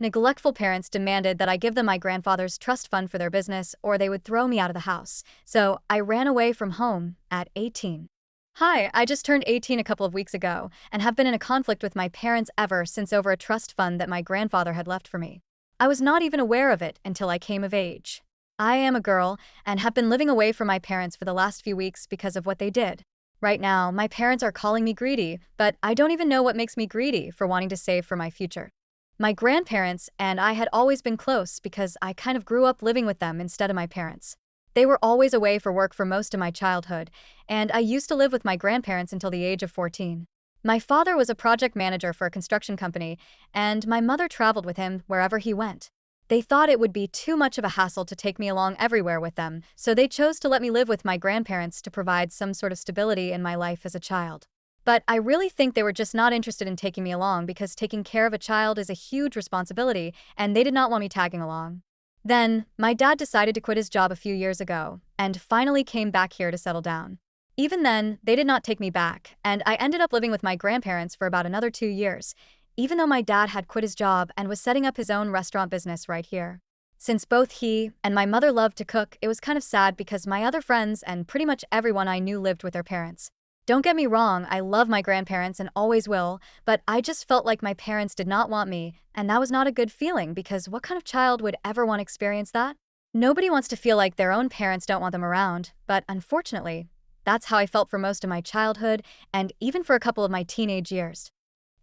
Neglectful parents demanded that I give them my grandfather's trust fund for their business or they would throw me out of the house. So I ran away from home at 18. Hi, I just turned 18 a couple of weeks ago and have been in a conflict with my parents ever since over a trust fund that my grandfather had left for me. I was not even aware of it until I came of age. I am a girl and have been living away from my parents for the last few weeks because of what they did. Right now, my parents are calling me greedy, but I don't even know what makes me greedy for wanting to save for my future. My grandparents and I had always been close because I kind of grew up living with them instead of my parents. They were always away for work for most of my childhood, and I used to live with my grandparents until the age of 14. My father was a project manager for a construction company, and my mother traveled with him wherever he went. They thought it would be too much of a hassle to take me along everywhere with them, so they chose to let me live with my grandparents to provide some sort of stability in my life as a child. But I really think they were just not interested in taking me along because taking care of a child is a huge responsibility, and they did not want me tagging along. Then, my dad decided to quit his job a few years ago, and finally came back here to settle down. Even then, they did not take me back, and I ended up living with my grandparents for about another 2 years, even though my dad had quit his job and was setting up his own restaurant business right here. Since both he and my mother loved to cook, it was kind of sad because my other friends and pretty much everyone I knew lived with their parents. Don't get me wrong, I love my grandparents and always will, but I just felt like my parents did not want me, and that was not a good feeling because what kind of child would ever want to experience that? Nobody wants to feel like their own parents don't want them around, but unfortunately, that's how I felt for most of my childhood and even for a couple of my teenage years.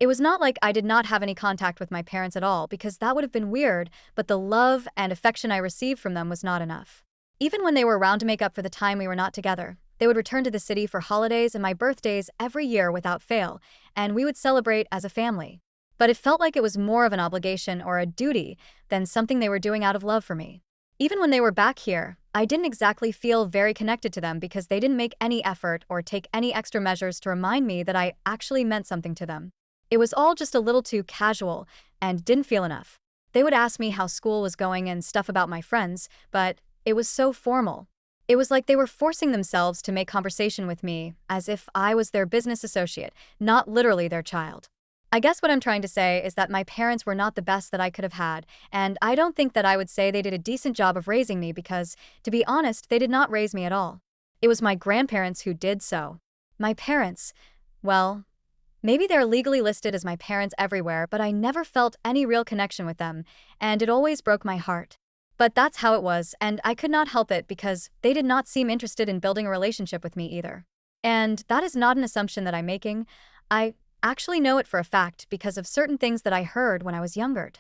It was not like I did not have any contact with my parents at all because that would have been weird, but the love and affection I received from them was not enough. Even when they were around to make up for the time we were not together, they would return to the city for holidays and my birthdays every year without fail, and we would celebrate as a family. But it felt like it was more of an obligation or a duty than something they were doing out of love for me. Even when they were back here, I didn't exactly feel very connected to them because they didn't make any effort or take any extra measures to remind me that I actually meant something to them. It was all just a little too casual and didn't feel enough. They would ask me how school was going and stuff about my friends, but it was so formal. It was like they were forcing themselves to make conversation with me as if I was their business associate, not literally their child. I guess what I'm trying to say is that my parents were not the best that I could have had, and I don't think that I would say they did a decent job of raising me because, to be honest, they did not raise me at all. It was my grandparents who did so. My parents, well, maybe they're legally listed as my parents everywhere, but I never felt any real connection with them, and it always broke my heart. But that's how it was, and I could not help it because they did not seem interested in building a relationship with me either. And that is not an assumption that I'm making. I actually know it for a fact because of certain things that I heard when I was younger.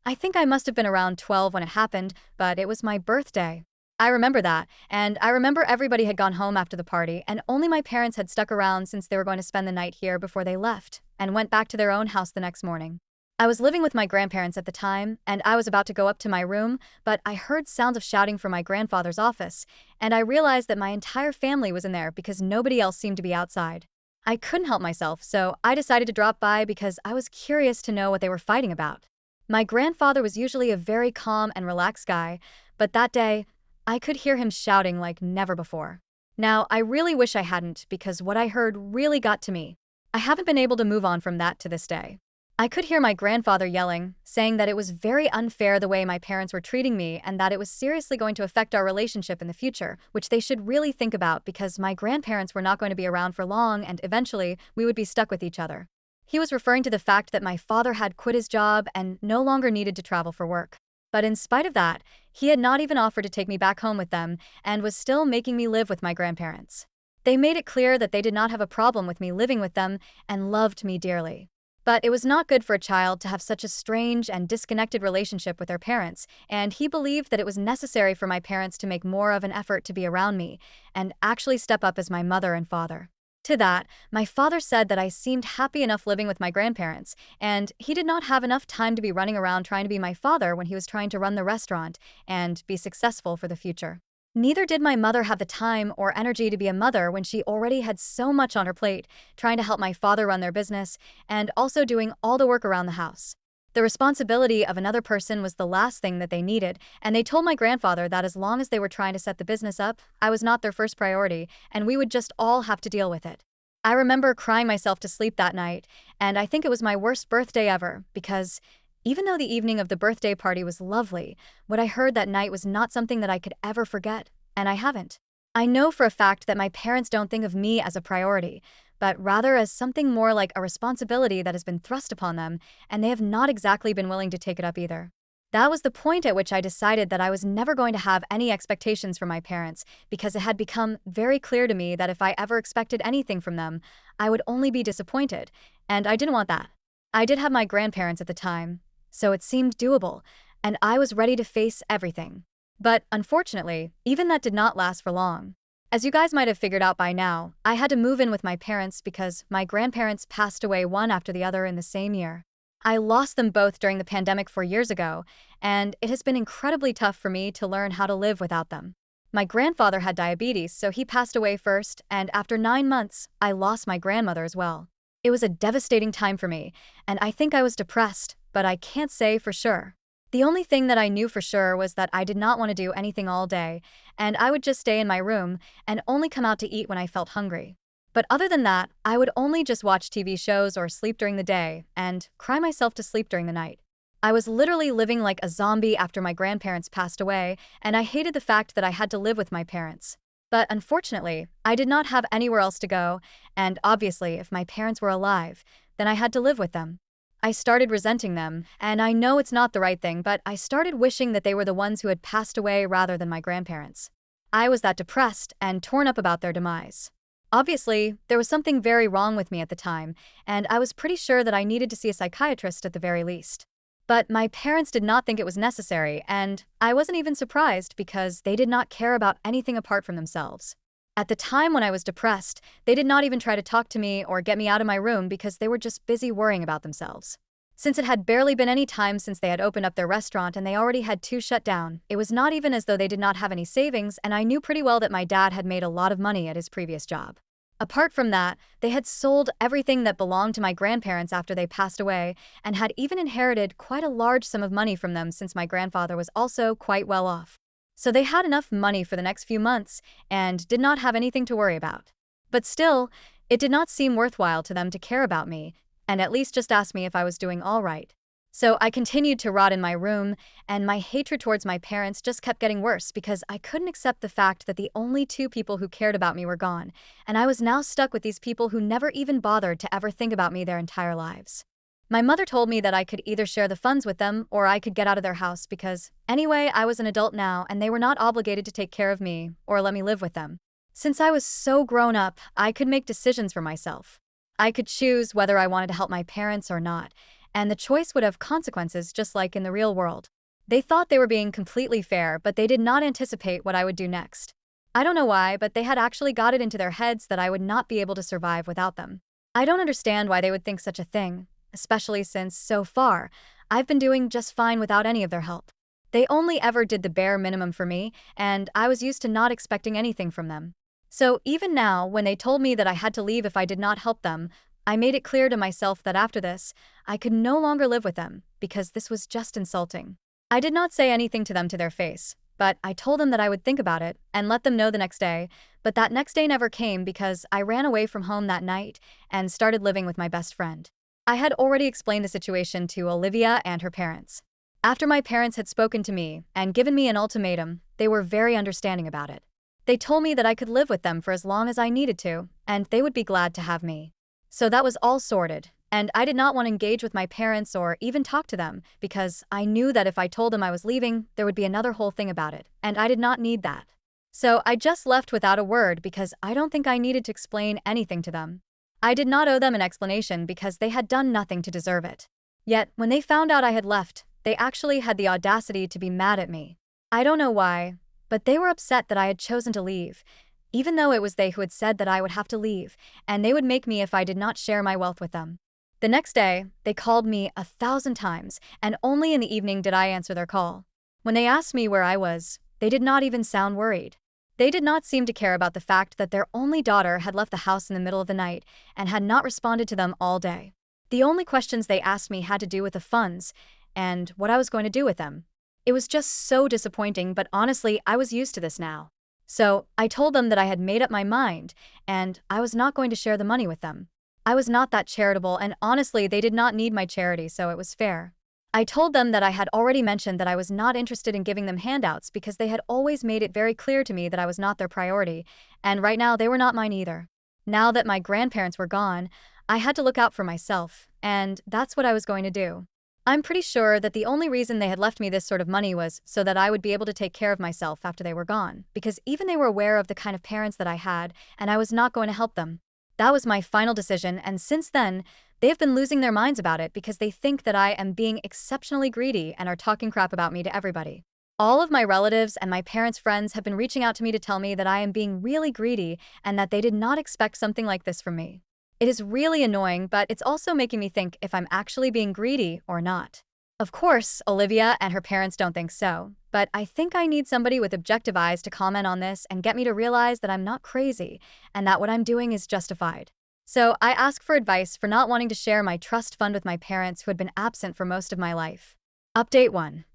I think I must have been around 12 when it happened, but it was my birthday. I remember that, and I remember everybody had gone home after the party, and only my parents had stuck around since they were going to spend the night here before they left, and went back to their own house the next morning. I was living with my grandparents at the time, and I was about to go up to my room, but I heard sounds of shouting from my grandfather's office, and I realized that my entire family was in there because nobody else seemed to be outside. I couldn't help myself, so I decided to drop by because I was curious to know what they were fighting about. My grandfather was usually a very calm and relaxed guy, but that day, I could hear him shouting like never before. Now, I really wish I hadn't because what I heard really got to me. I haven't been able to move on from that to this day. I could hear my grandfather yelling, saying that it was very unfair the way my parents were treating me and that it was seriously going to affect our relationship in the future, which they should really think about because my grandparents were not going to be around for long and eventually we would be stuck with each other. He was referring to the fact that my father had quit his job and no longer needed to travel for work. But in spite of that, he had not even offered to take me back home with them and was still making me live with my grandparents. They made it clear that they did not have a problem with me living with them and loved me dearly. But it was not good for a child to have such a strange and disconnected relationship with their parents, and he believed that it was necessary for my parents to make more of an effort to be around me and actually step up as my mother and father. To that, my father said that I seemed happy enough living with my grandparents, and he did not have enough time to be running around trying to be my father when he was trying to run the restaurant and be successful for the future. Neither did my mother have the time or energy to be a mother when she already had so much on her plate, trying to help my father run their business and also doing all the work around the house. The responsibility of another person was the last thing that they needed, and they told my grandfather that as long as they were trying to set the business up, I was not their first priority, and we would just all have to deal with it. I remember crying myself to sleep that night, and I think it was my worst birthday ever because Even though the evening of the birthday party was lovely, what I heard that night was not something that I could ever forget, and I haven't. I know for a fact that my parents don't think of me as a priority, but rather as something more like a responsibility that has been thrust upon them, and they have not exactly been willing to take it up either. That was the point at which I decided that I was never going to have any expectations from my parents, because it had become very clear to me that if I ever expected anything from them, I would only be disappointed, and I didn't want that. I did have my grandparents at the time, so it seemed doable, and I was ready to face everything. But unfortunately, even that did not last for long. As you guys might have figured out by now, I had to move in with my parents because my grandparents passed away one after the other in the same year. I lost them both during the pandemic 4 years ago, and it has been incredibly tough for me to learn how to live without them. My grandfather had diabetes, so he passed away first, and after 9 months, I lost my grandmother as well. It was a devastating time for me, and I think I was depressed, but I can't say for sure. The only thing that I knew for sure was that I did not want to do anything all day, and I would just stay in my room and only come out to eat when I felt hungry. But other than that, I would only just watch TV shows or sleep during the day and cry myself to sleep during the night. I was literally living like a zombie after my grandparents passed away, and I hated the fact that I had to live with my parents. But unfortunately, I did not have anywhere else to go, and obviously, if my parents were alive, then I had to live with them. I started resenting them, and I know it's not the right thing, but I started wishing that they were the ones who had passed away rather than my grandparents. I was that depressed and torn up about their demise. Obviously, there was something very wrong with me at the time, and I was pretty sure that I needed to see a psychiatrist at the very least. But my parents did not think it was necessary, and I wasn't even surprised because they did not care about anything apart from themselves. At the time when I was depressed, they did not even try to talk to me or get me out of my room because they were just busy worrying about themselves. Since it had barely been any time since they had opened up their restaurant and they already had two shut down, it was not even as though they did not have any savings, and I knew pretty well that my dad had made a lot of money at his previous job. Apart from that, they had sold everything that belonged to my grandparents after they passed away and had even inherited quite a large sum of money from them since my grandfather was also quite well off. So they had enough money for the next few months and did not have anything to worry about. But still, it did not seem worthwhile to them to care about me and at least just ask me if I was doing all right. So I continued to rot in my room, and my hatred towards my parents just kept getting worse because I couldn't accept the fact that the only two people who cared about me were gone, and I was now stuck with these people who never even bothered to ever think about me their entire lives. My mother told me that I could either share the funds with them or I could get out of their house because, anyway, I was an adult now and they were not obligated to take care of me or let me live with them. Since I was so grown up, I could make decisions for myself. I could choose whether I wanted to help my parents or not, and the choice would have consequences just like in the real world. They thought they were being completely fair, but they did not anticipate what I would do next. I don't know why, but they had actually got it into their heads that I would not be able to survive without them. I don't understand why they would think such a thing, especially since, so far, I've been doing just fine without any of their help. They only ever did the bare minimum for me, and I was used to not expecting anything from them. So even now, when they told me that I had to leave if I did not help them, I made it clear to myself that after this, I could no longer live with them, because this was just insulting. I did not say anything to them to their face, but I told them that I would think about it and let them know the next day, but that next day never came because I ran away from home that night and started living with my best friend. I had already explained the situation to Olivia and her parents. After my parents had spoken to me and given me an ultimatum, they were very understanding about it. They told me that I could live with them for as long as I needed to, and they would be glad to have me. So that was all sorted, and I did not want to engage with my parents or even talk to them because I knew that if I told them I was leaving, there would be another whole thing about it, and I did not need that. So I just left without a word because I don't think I needed to explain anything to them. I did not owe them an explanation because they had done nothing to deserve it. Yet, when they found out I had left, they actually had the audacity to be mad at me. I don't know why, but they were upset that I had chosen to leave, even though it was they who had said that I would have to leave, and they would make me if I did not share my wealth with them. The next day, they called me 1,000 times, and only in the evening did I answer their call. When they asked me where I was, they did not even sound worried. They did not seem to care about the fact that their only daughter had left the house in the middle of the night and had not responded to them all day. The only questions they asked me had to do with the funds and what I was going to do with them. It was just so disappointing, but honestly, I was used to this now. So I told them that I had made up my mind, and I was not going to share the money with them. I was not that charitable, and honestly, they did not need my charity, so it was fair. I told them that I had already mentioned that I was not interested in giving them handouts because they had always made it very clear to me that I was not their priority, and right now they were not mine either. Now that my grandparents were gone, I had to look out for myself, and that's what I was going to do. I'm pretty sure that the only reason they had left me this sort of money was so that I would be able to take care of myself after they were gone, because even they were aware of the kind of parents that I had, and I was not going to help them. That was my final decision, and since then, they have been losing their minds about it because they think that I am being exceptionally greedy and are talking crap about me to everybody. All of my relatives and my parents' friends have been reaching out to me to tell me that I am being really greedy and that they did not expect something like this from me. It is really annoying, but it's also making me think if I'm actually being greedy or not. Of course, Olivia and her parents don't think so, but I think I need somebody with objective eyes to comment on this and get me to realize that I'm not crazy and that what I'm doing is justified. So I ask for advice for not wanting to share my trust fund with my parents who had been absent for most of my life. Update 1.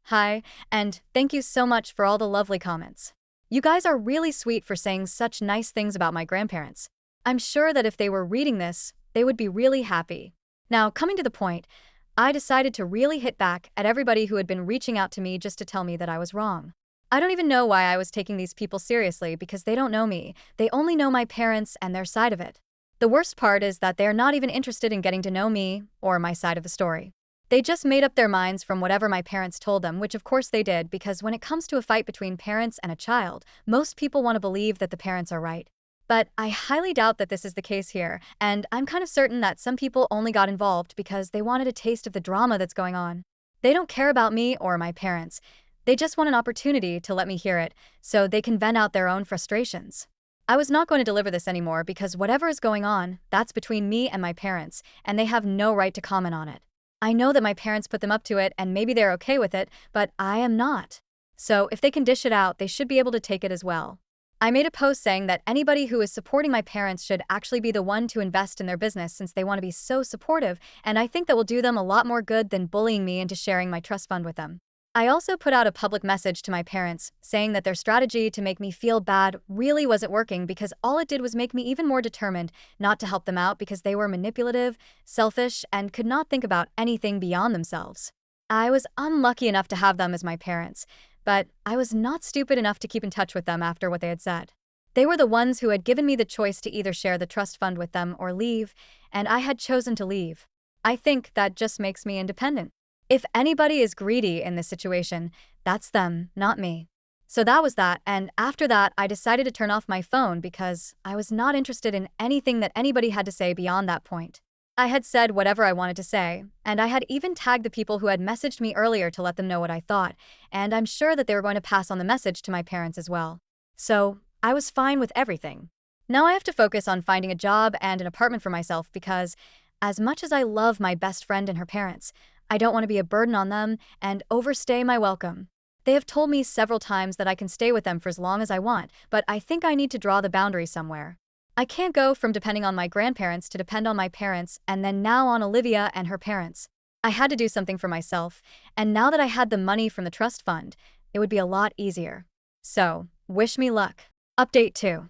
Hi, and thank you so much for all the lovely comments. You guys are really sweet for saying such nice things about my grandparents. I'm sure that if they were reading this, they would be really happy. Now, coming to the point, I decided to really hit back at everybody who had been reaching out to me just to tell me that I was wrong. I don't even know why I was taking these people seriously because they don't know me. They only know my parents and their side of it. The worst part is that they're not even interested in getting to know me or my side of the story. They just made up their minds from whatever my parents told them, which of course they did, because when it comes to a fight between parents and a child, most people want to believe that the parents are right. But I highly doubt that this is the case here, and I'm kind of certain that some people only got involved because they wanted a taste of the drama that's going on. They don't care about me or my parents. They just want an opportunity to let me hear it, so they can vent out their own frustrations. I was not going to deliver this anymore because whatever is going on, that's between me and my parents, and they have no right to comment on it. I know that my parents put them up to it and maybe they're okay with it, but I am not. So if they can dish it out, they should be able to take it as well. I made a post saying that anybody who is supporting my parents should actually be the one to invest in their business since they want to be so supportive, and I think that will do them a lot more good than bullying me into sharing my trust fund with them. I also put out a public message to my parents saying that their strategy to make me feel bad really wasn't working because all it did was make me even more determined not to help them out because they were manipulative, selfish, and could not think about anything beyond themselves. I was unlucky enough to have them as my parents, but I was not stupid enough to keep in touch with them after what they had said. They were the ones who had given me the choice to either share the trust fund with them or leave, and I had chosen to leave. I think that just makes me independent. If anybody is greedy in this situation, that's them, not me. So that was that, and after that, I decided to turn off my phone because I was not interested in anything that anybody had to say beyond that point. I had said whatever I wanted to say, and I had even tagged the people who had messaged me earlier to let them know what I thought, and I'm sure that they were going to pass on the message to my parents as well. So, I was fine with everything. Now I have to focus on finding a job and an apartment for myself because, as much as I love my best friend and her parents, I don't want to be a burden on them and overstay my welcome. They have told me several times that I can stay with them for as long as I want, but I think I need to draw the boundary somewhere. I can't go from depending on my grandparents to depend on my parents and then now on Olivia and her parents. I had to do something for myself, and now that I had the money from the trust fund, it would be a lot easier. So, wish me luck. Update 2.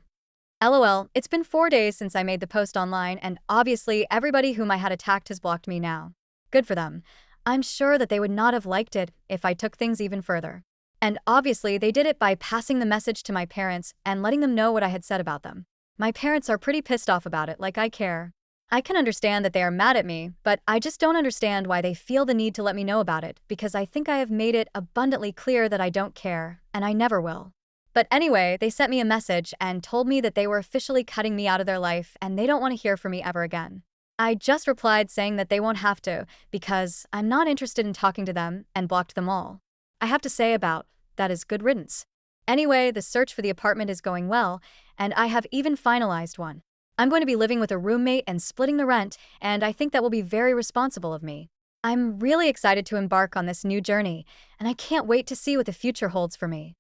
LOL, it's been 4 days since I made the post online, and obviously everybody whom I had attacked has blocked me now. Good for them. I'm sure that they would not have liked it if I took things even further. And obviously they did it by passing the message to my parents and letting them know what I had said about them. My parents are pretty pissed off about it, like I care. I can understand that they are mad at me, but I just don't understand why they feel the need to let me know about it because I think I have made it abundantly clear that I don't care, and I never will. But anyway, they sent me a message and told me that they were officially cutting me out of their life and they don't want to hear from me ever again. I just replied saying that they won't have to because I'm not interested in talking to them and blocked them all. I have to say about that is good riddance. Anyway, the search for the apartment is going well, and I have even finalized one. I'm going to be living with a roommate and splitting the rent, and I think that will be very responsible of me. I'm really excited to embark on this new journey, and I can't wait to see what the future holds for me.